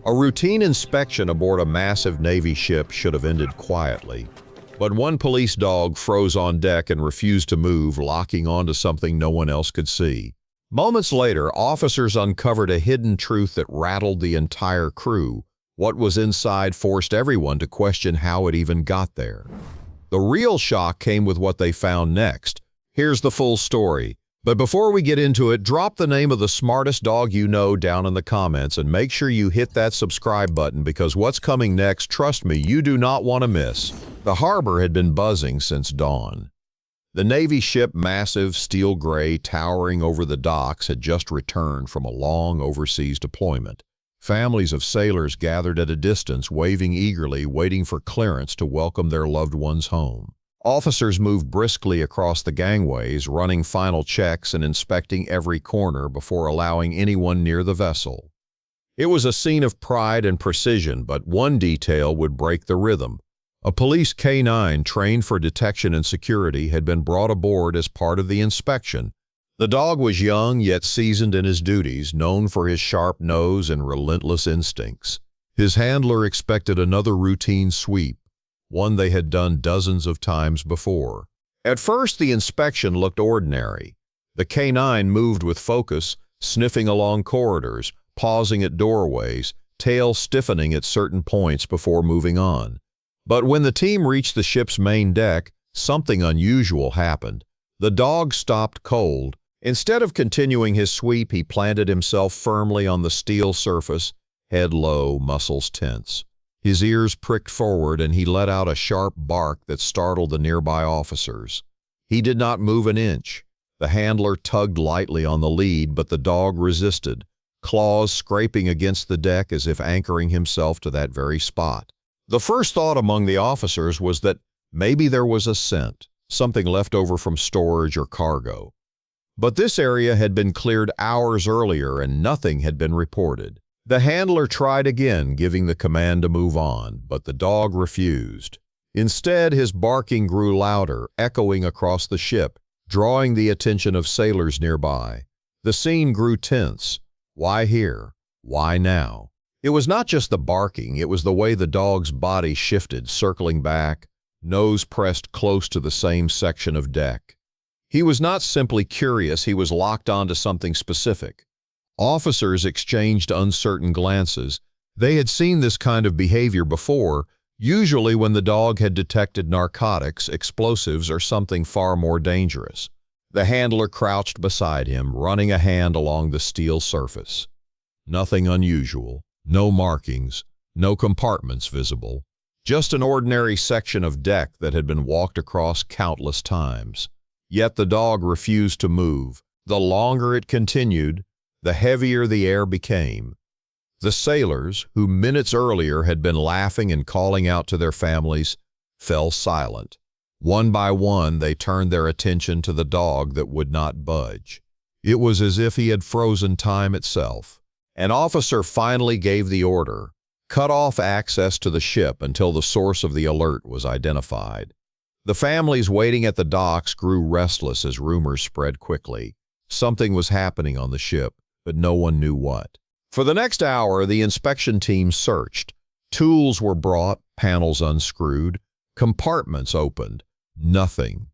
A routine inspection aboard a massive Navy ship should have ended quietly, but one police dog froze on deck and refused to move, locking onto something no one else could see. Moments later, officers uncovered a hidden truth that rattled the entire crew. What was inside forced everyone to question how it even got there. The real shock came with what they found next. Here's the full story. But before we get into it, drop the name of the smartest dog you know down in the comments and make sure you hit that subscribe button, because what's coming next, trust me, you do not want to miss. The harbor had been buzzing since dawn. The Navy ship, massive, steel gray, towering over the docks, had just returned from a long overseas deployment. Families of sailors gathered at a distance, waving eagerly, waiting for clearance to welcome their loved ones home. Officers moved briskly across the gangways, running final checks and inspecting every corner before allowing anyone near the vessel. It was a scene of pride and precision, but one detail would break the rhythm. A police K9 trained for detection and security had been brought aboard as part of the inspection. The dog was young yet seasoned in his duties, known for his sharp nose and relentless instincts. His handler expected another routine sweep, one they had done dozens of times before. At first, the inspection looked ordinary. The K9 moved with focus, sniffing along corridors, pausing at doorways, tail stiffening at certain points before moving on. But when the team reached the ship's main deck, something unusual happened. The dog stopped cold. Instead of continuing his sweep, he planted himself firmly on the steel surface, head low, muscles tense. His ears pricked forward, and he let out a sharp bark that startled the nearby officers. He did not move an inch. The handler tugged lightly on the lead, but the dog resisted, claws scraping against the deck as if anchoring himself to that very spot. The first thought among the officers was that maybe there was a scent, something left over from storage or cargo. But this area had been cleared hours earlier and nothing had been reported. The handler tried again, giving the command to move on, but the dog refused. Instead, his barking grew louder, echoing across the ship, drawing the attention of sailors nearby. The scene grew tense. Why here? Why now? It was not just the barking, it was the way the dog's body shifted, circling back, nose pressed close to the same section of deck. He was not simply curious, he was locked onto something specific. Officers exchanged uncertain glances. They had seen this kind of behavior before, usually when the dog had detected narcotics, explosives, or something far more dangerous. The handler crouched beside him, running a hand along the steel surface. Nothing unusual, no markings, no compartments visible, just an ordinary section of deck that had been walked across countless times. Yet the dog refused to move. The longer it continued, the heavier the air became. The sailors, who minutes earlier had been laughing and calling out to their families, fell silent. One by one, they turned their attention to the dog that would not budge. It was as if he had frozen time itself. An officer finally gave the order: cut off access to the ship until the source of the alert was identified. The families waiting at the docks grew restless as rumors spread quickly. Something was happening on the ship, but no one knew what. For the next hour, the inspection team searched. Tools were brought, panels unscrewed, compartments opened. Nothing.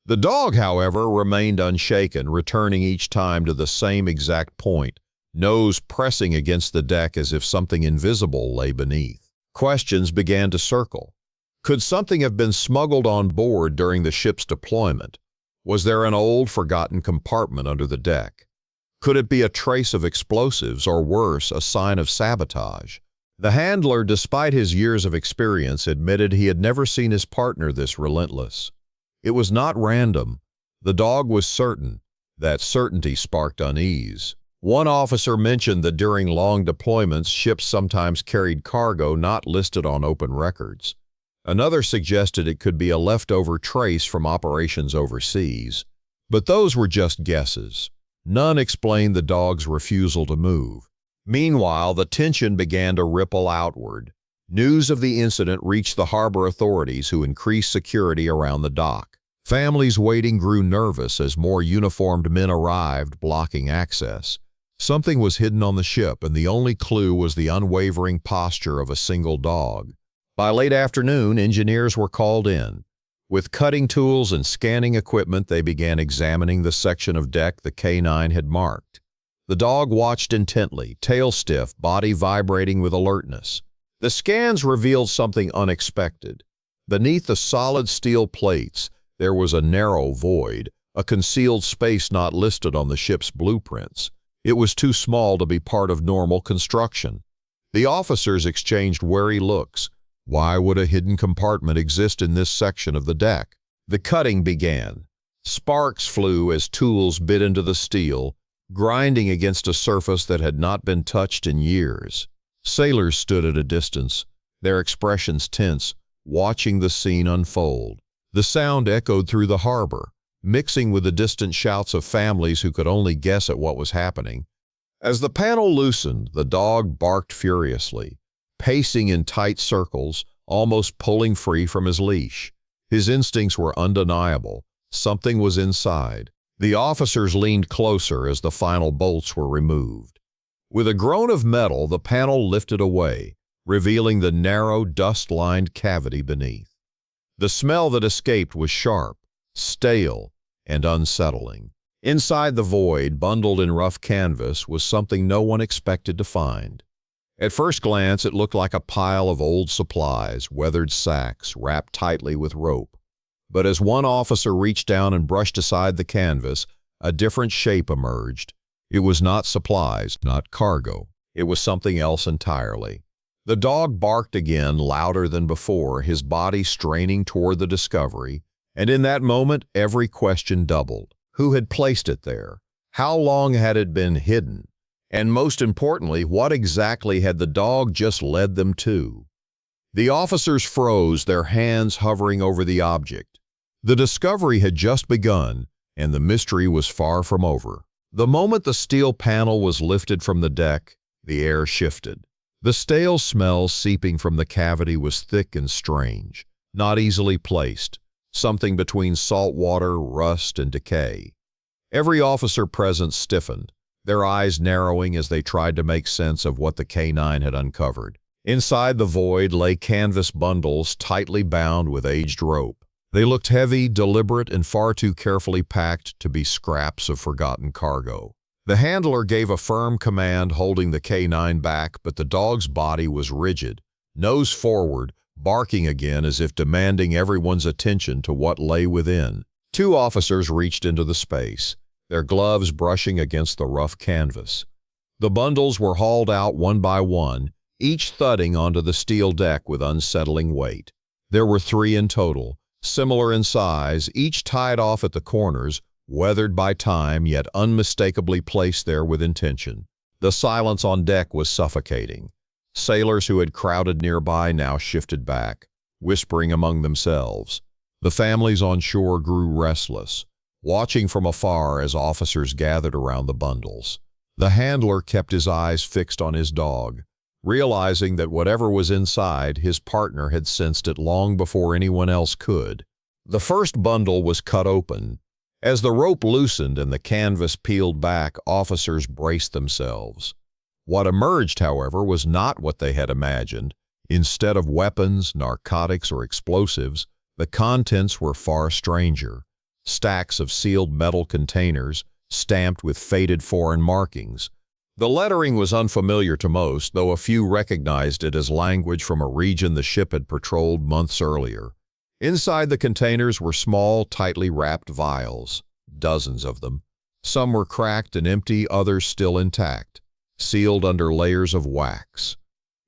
The dog, however, remained unshaken, returning each time to the same exact point, nose pressing against the deck as if something invisible lay beneath. Questions began to circle. Could something have been smuggled on board during the ship's deployment? Was there an old, forgotten compartment under the deck? Could it be a trace of explosives, or worse, a sign of sabotage? The handler, despite his years of experience, admitted he had never seen his partner this relentless. It was not random. The dog was certain. That certainty sparked unease. One officer mentioned that during long deployments, ships sometimes carried cargo not listed on open records. Another suggested it could be a leftover trace from operations overseas. But those were just guesses. None explained the dog's refusal to move. Meanwhile, the tension began to ripple outward. News of the incident reached the harbor authorities, who increased security around the dock. Families waiting grew nervous as more uniformed men arrived, blocking access. Something was hidden on the ship, and the only clue was the unwavering posture of a single dog. By late afternoon, engineers were called in. With cutting tools and scanning equipment, they began examining the section of deck the K9 had marked. The dog watched intently, tail stiff, body vibrating with alertness. The scans revealed something unexpected. Beneath the solid steel plates, there was a narrow void, a concealed space not listed on the ship's blueprints. It was too small to be part of normal construction. The officers exchanged wary looks. Why would a hidden compartment exist in this section of the deck? The cutting began. Sparks flew as tools bit into the steel, grinding against a surface that had not been touched in years. Sailors stood at a distance, their expressions tense, watching the scene unfold. The sound echoed through the harbor, mixing with the distant shouts of families who could only guess at what was happening. As the panel loosened, the dog barked furiously, pacing in tight circles, almost pulling free from his leash. His instincts were undeniable. Something was inside. The officers leaned closer as the final bolts were removed. With a groan of metal, the panel lifted away, revealing the narrow, dust-lined cavity beneath. The smell that escaped was sharp, stale, and unsettling. Inside the void, bundled in rough canvas, was something no one expected to find. At first glance, it looked like a pile of old supplies, weathered sacks, wrapped tightly with rope. But as one officer reached down and brushed aside the canvas, a different shape emerged. It was not supplies, not cargo. It was something else entirely. The dog barked again, louder than before, his body straining toward the discovery, and in that moment, every question doubled. Who had placed it there? How long had it been hidden? And most importantly, what exactly had the dog just led them to? The officers froze, their hands hovering over the object. The discovery had just begun, and the mystery was far from over. The moment the steel panel was lifted from the deck, the air shifted. The stale smell seeping from the cavity was thick and strange, not easily placed, something between salt water, rust, and decay. Every officer present stiffened, their eyes narrowing as they tried to make sense of what the K9 had uncovered. Inside the void lay canvas bundles tightly bound with aged rope. They looked heavy, deliberate, and far too carefully packed to be scraps of forgotten cargo. The handler gave a firm command, holding the K9 back, but the dog's body was rigid, nose forward, barking again as if demanding everyone's attention to what lay within. Two officers reached into the space, their gloves brushing against the rough canvas. The bundles were hauled out one by one, each thudding onto the steel deck with unsettling weight. There were 3 in total, similar in size, each tied off at the corners, weathered by time yet unmistakably placed there with intention. The silence on deck was suffocating. Sailors who had crowded nearby now shifted back, whispering among themselves. The families on shore grew restless, watching from afar as officers gathered around the bundles. The handler kept his eyes fixed on his dog, realizing that whatever was inside, his partner had sensed it long before anyone else could. The first bundle was cut open. As the rope loosened and the canvas peeled back, officers braced themselves. What emerged, however, was not what they had imagined. Instead of weapons, narcotics, or explosives, the contents were far stranger. Stacks of sealed metal containers, stamped with faded foreign markings. The lettering was unfamiliar to most, though a few recognized it as language from a region the ship had patrolled months earlier. Inside the containers were small, tightly wrapped vials, dozens of them. Some were cracked and empty, others still intact, sealed under layers of wax.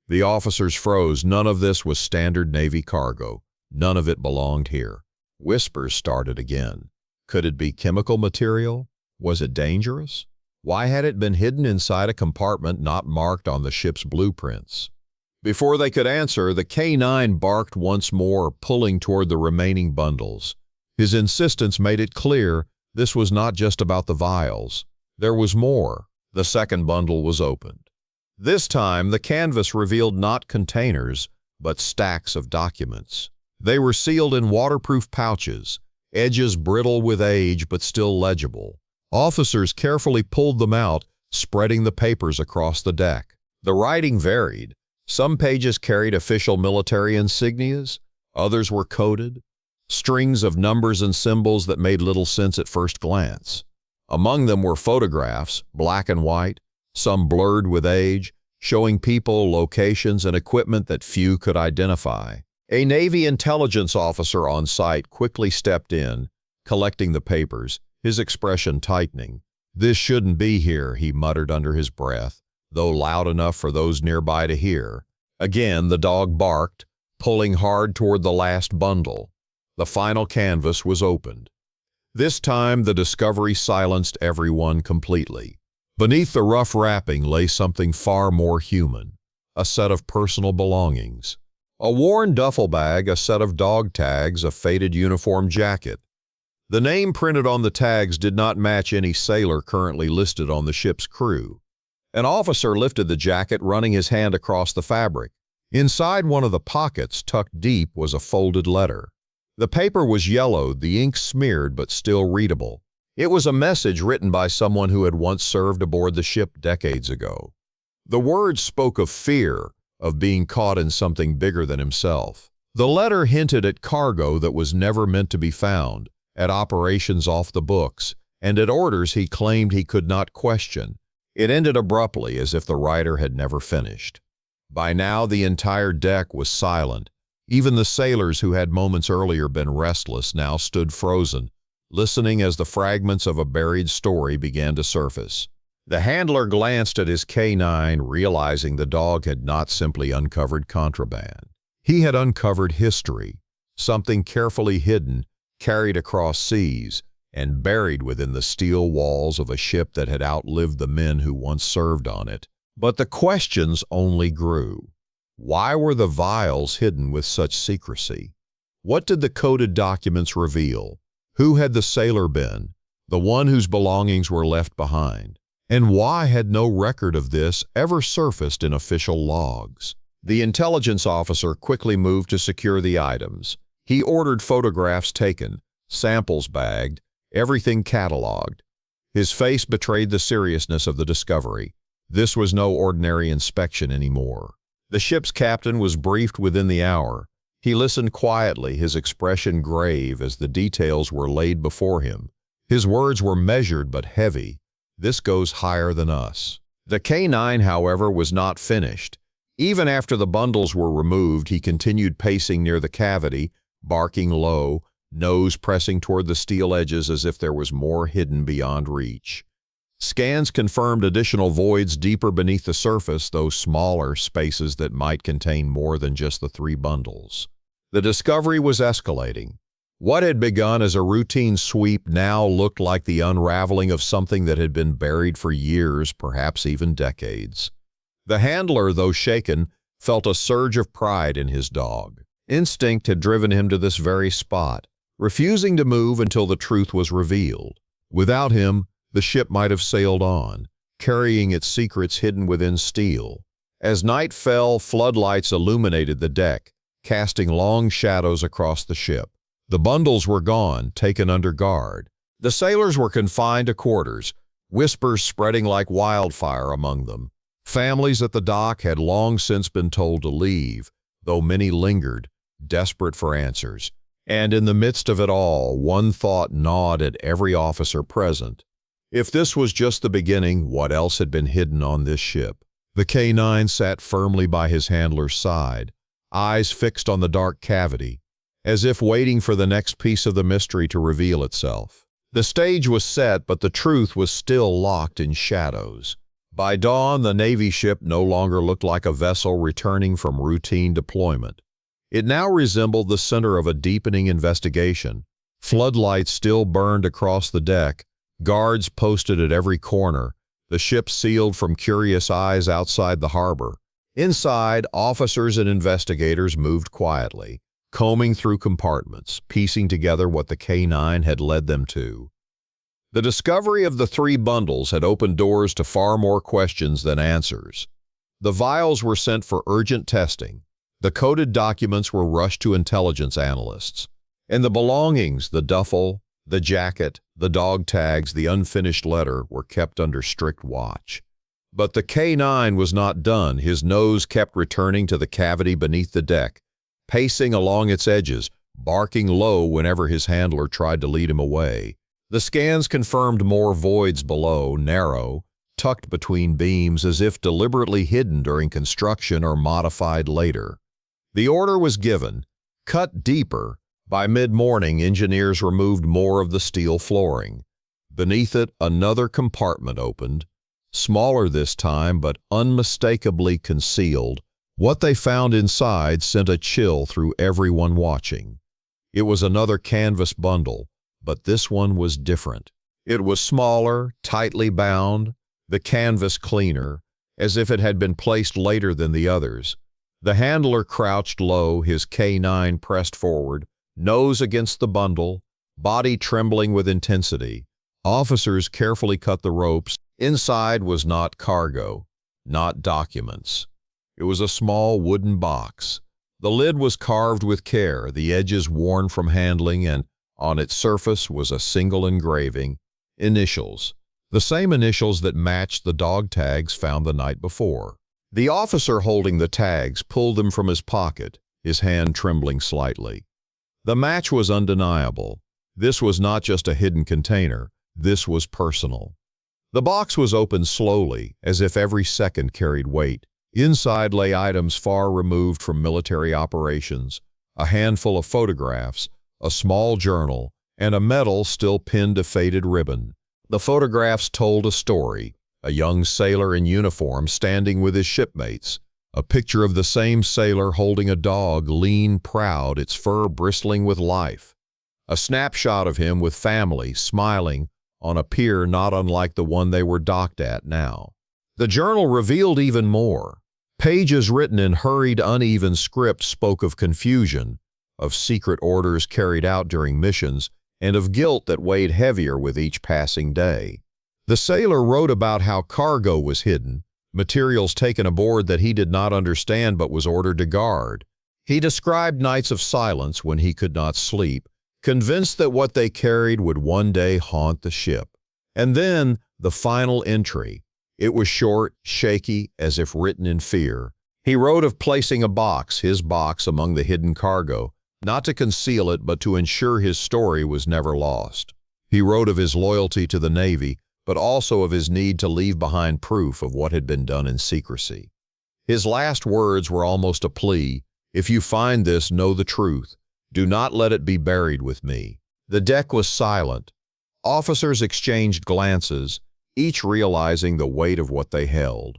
The officers froze. None of this was standard Navy cargo. None of it belonged here. Whispers started again. Could it be chemical material? Was it dangerous? Why had it been hidden inside a compartment not marked on the ship's blueprints? Before they could answer, the K9 barked once more, pulling toward the remaining bundles. His insistence made it clear this was not just about the vials. There was more. The second bundle was opened. This time, the canvas revealed not containers, but stacks of documents. They were sealed in waterproof pouches, edges brittle with age but still legible. Officers carefully pulled them out, spreading the papers across the deck. The writing varied. Some pages carried official military insignias, others were coded, strings of numbers and symbols that made little sense at first glance. Among them were photographs, black and white, some blurred with age, showing people, locations, and equipment that few could identify. A Navy intelligence officer on site quickly stepped in, collecting the papers, his expression tightening. "This shouldn't be here," he muttered under his breath, though loud enough for those nearby to hear. Again, the dog barked, pulling hard toward the last bundle. The final canvas was opened. This time, the discovery silenced everyone completely. Beneath the rough wrapping lay something far more human, a set of personal belongings. A worn duffel bag, a set of dog tags, a faded uniform jacket. The name printed on the tags did not match any sailor currently listed on the ship's crew. An officer lifted the jacket, running his hand across the fabric. Inside one of the pockets, tucked deep, was a folded letter. The paper was yellowed, the ink smeared but still readable. It was a message written by someone who had once served aboard the ship decades ago. The words spoke of fear, of being caught in something bigger than himself. The letter hinted at cargo that was never meant to be found, at operations off the books, and at orders he claimed he could not question. It ended abruptly, as if the writer had never finished. By now, the entire deck was silent. Even the sailors who had moments earlier been restless now stood frozen, listening as the fragments of a buried story began to surface. The handler glanced at his K9, realizing the dog had not simply uncovered contraband. He had uncovered history, something carefully hidden, carried across seas, and buried within the steel walls of a ship that had outlived the men who once served on it. But the questions only grew. Why were the vials hidden with such secrecy? What did the coded documents reveal? Who had the sailor been, the one whose belongings were left behind? And why had no record of this ever surfaced in official logs? The intelligence officer quickly moved to secure the items. He ordered photographs taken, samples bagged, everything cataloged. His face betrayed the seriousness of the discovery. This was no ordinary inspection anymore. The ship's captain was briefed within the hour. He listened quietly, his expression grave as the details were laid before him. His words were measured but heavy. "This goes higher than us." The K9, however, was not finished. Even after the bundles were removed, he continued pacing near the cavity, barking low, nose pressing toward the steel edges as if there was more hidden beyond reach. Scans confirmed additional voids deeper beneath the surface, though smaller spaces that might contain more than just the 3 bundles. The discovery was escalating. What had begun as a routine sweep now looked like the unraveling of something that had been buried for years, perhaps even decades. The handler, though shaken, felt a surge of pride in his dog. Instinct had driven him to this very spot, refusing to move until the truth was revealed. Without him, the ship might have sailed on, carrying its secrets hidden within steel. As night fell, floodlights illuminated the deck, casting long shadows across the ship. The bundles were gone, taken under guard. The sailors were confined to quarters, whispers spreading like wildfire among them. Families at the dock had long since been told to leave, though many lingered, desperate for answers. And in the midst of it all, one thought gnawed at every officer present. If this was just the beginning, what else had been hidden on this ship? The K9 sat firmly by his handler's side, eyes fixed on the dark cavity, as if waiting for the next piece of the mystery to reveal itself. The stage was set, but the truth was still locked in shadows. By dawn, the Navy ship no longer looked like a vessel returning from routine deployment. It now resembled the center of a deepening investigation. Floodlights still burned across the deck, guards posted at every corner, the ship sealed from curious eyes outside the harbor. Inside, officers and investigators moved quietly, combing through compartments, piecing together what the K9 had led them to. The discovery of the 3 bundles had opened doors to far more questions than answers. The vials were sent for urgent testing. The coded documents were rushed to intelligence analysts. And the belongings, the duffel, the jacket, The dog tags, the unfinished letter, were kept under strict watch. But the K9 was not done. His nose kept returning to the cavity beneath the deck, pacing along its edges, barking low whenever his handler tried to lead him away. The scans confirmed more voids below, narrow, tucked between beams as if deliberately hidden during construction or modified later. The order was given, cut deeper. By mid-morning, engineers removed more of the steel flooring. Beneath it, another compartment opened, smaller this time but unmistakably concealed. What they found inside sent a chill through everyone watching. It was another canvas bundle, but this one was different. It was smaller, tightly bound, the canvas cleaner, as if it had been placed later than the others. The handler crouched low, his K9 pressed forward, nose against the bundle, body trembling with intensity. Officers carefully cut the ropes. Inside was not cargo, not documents. It was a small wooden box. The lid was carved with care, the edges worn from handling, and on its surface was a single engraving, initials, the same initials that matched the dog tags found the night before. The officer holding the tags pulled them from his pocket, his hand trembling slightly. The match was undeniable. This was not just a hidden container, this was personal. The box was opened slowly, as if every second carried weight. Inside lay items far removed from military operations, a handful of photographs, a small journal, and a medal still pinned to faded ribbon. The photographs told a story, a young sailor in uniform standing with his shipmates, a picture of the same sailor holding a dog, lean, proud, its fur bristling with life. A snapshot of him with family, smiling, on a pier not unlike the one they were docked at now. The journal revealed even more. Pages written in hurried, uneven script spoke of confusion, of secret orders carried out during missions, and of guilt that weighed heavier with each passing day. The sailor wrote about how cargo was hidden, materials taken aboard that he did not understand but was ordered to guard. He described nights of silence when he could not sleep, convinced that what they carried would one day haunt the ship. And then the final entry. It was short, shaky, as if written in fear. He wrote of placing a box, his box, among the hidden cargo, not to conceal it but to ensure his story was never lost. He wrote of his loyalty to the Navy, but also of his need to leave behind proof of what had been done in secrecy. His last words were almost a plea, "If you find this, know the truth. Do not let it be buried with me." The deck was silent. Officers exchanged glances, each realizing the weight of what they held.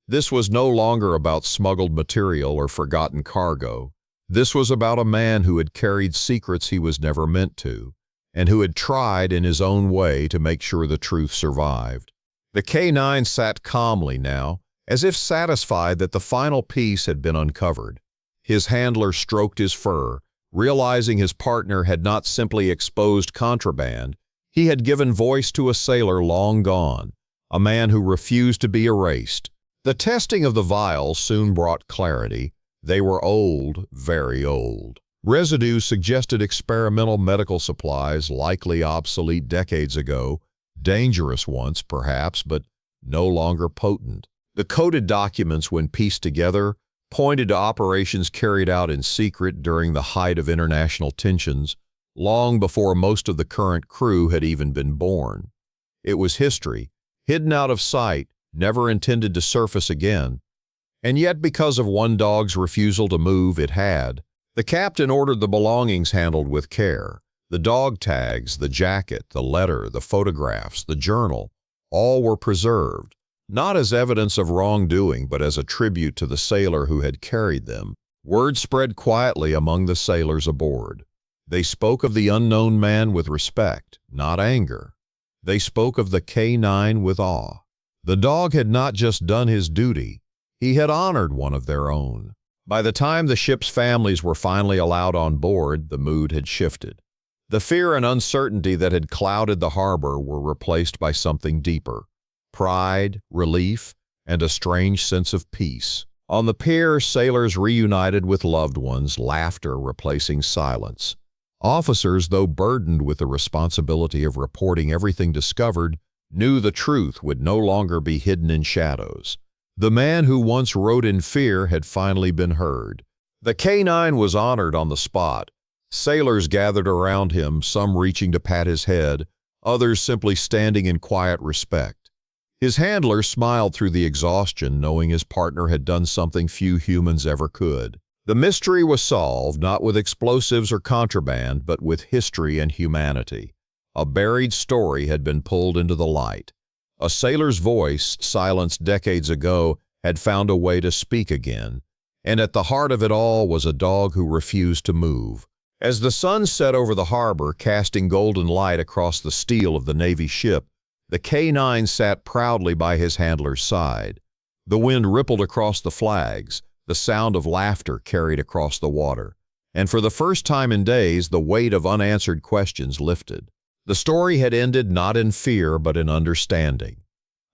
This was no longer about smuggled material or forgotten cargo. This was about a man who had carried secrets he was never meant to, and who had tried in his own way to make sure the truth survived. The K9 sat calmly now, as if satisfied that the final piece had been uncovered. His handler stroked his fur, realizing his partner had not simply exposed contraband, he had given voice to a sailor long gone, a man who refused to be erased. The testing of the vials soon brought clarity. They were old, very old. Residue suggested experimental medical supplies, likely obsolete decades ago, dangerous once perhaps, but no longer potent. The coded documents, when pieced together, pointed to operations carried out in secret during the height of international tensions, long before most of the current crew had even been born. It was history, hidden out of sight, never intended to surface again. And yet, because of one dog's refusal to move, it had. The captain ordered the belongings handled with care. The dog tags, the jacket, the letter, the photographs, the journal, all were preserved, not as evidence of wrongdoing, but as a tribute to the sailor who had carried them. Word spread quietly among the sailors aboard. They spoke of the unknown man with respect, not anger. They spoke of the K9 with awe. The dog had not just done his duty, he had honored one of their own. By the time the ship's families were finally allowed on board, the mood had shifted. The fear and uncertainty that had clouded the harbor were replaced by something deeper: pride, relief, and a strange sense of peace. On the pier, sailors reunited with loved ones, laughter replacing silence. Officers, though burdened with the responsibility of reporting everything discovered, knew the truth would no longer be hidden in shadows. The man who once wrote in fear had finally been heard. The K-9 was honored on the spot. Sailors gathered around him, some reaching to pat his head, others simply standing in quiet respect. His handler smiled through the exhaustion, knowing his partner had done something few humans ever could. The mystery was solved, not with explosives or contraband, but with history and humanity. A buried story had been pulled into the light. A sailor's voice, silenced decades ago, had found a way to speak again. And at the heart of it all was a dog who refused to move. As the sun set over the harbor, casting golden light across the steel of the Navy ship, the K-9 sat proudly by his handler's side. The wind rippled across the flags, the sound of laughter carried across the water, and for the first time in days, the weight of unanswered questions lifted. The story had ended not in fear, but in understanding.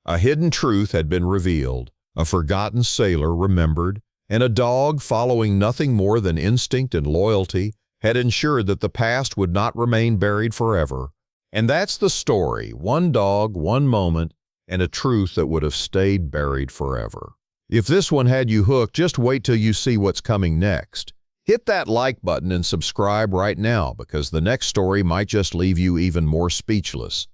A hidden truth had been revealed, a forgotten sailor remembered, and a dog, following nothing more than instinct and loyalty, had ensured that the past would not remain buried forever. And that's the story: one dog, one moment, and a truth that would have stayed buried forever. If this one had you hooked, just wait till you see what's coming next. Hit that like button and subscribe right now, because the next story might just leave you even more speechless.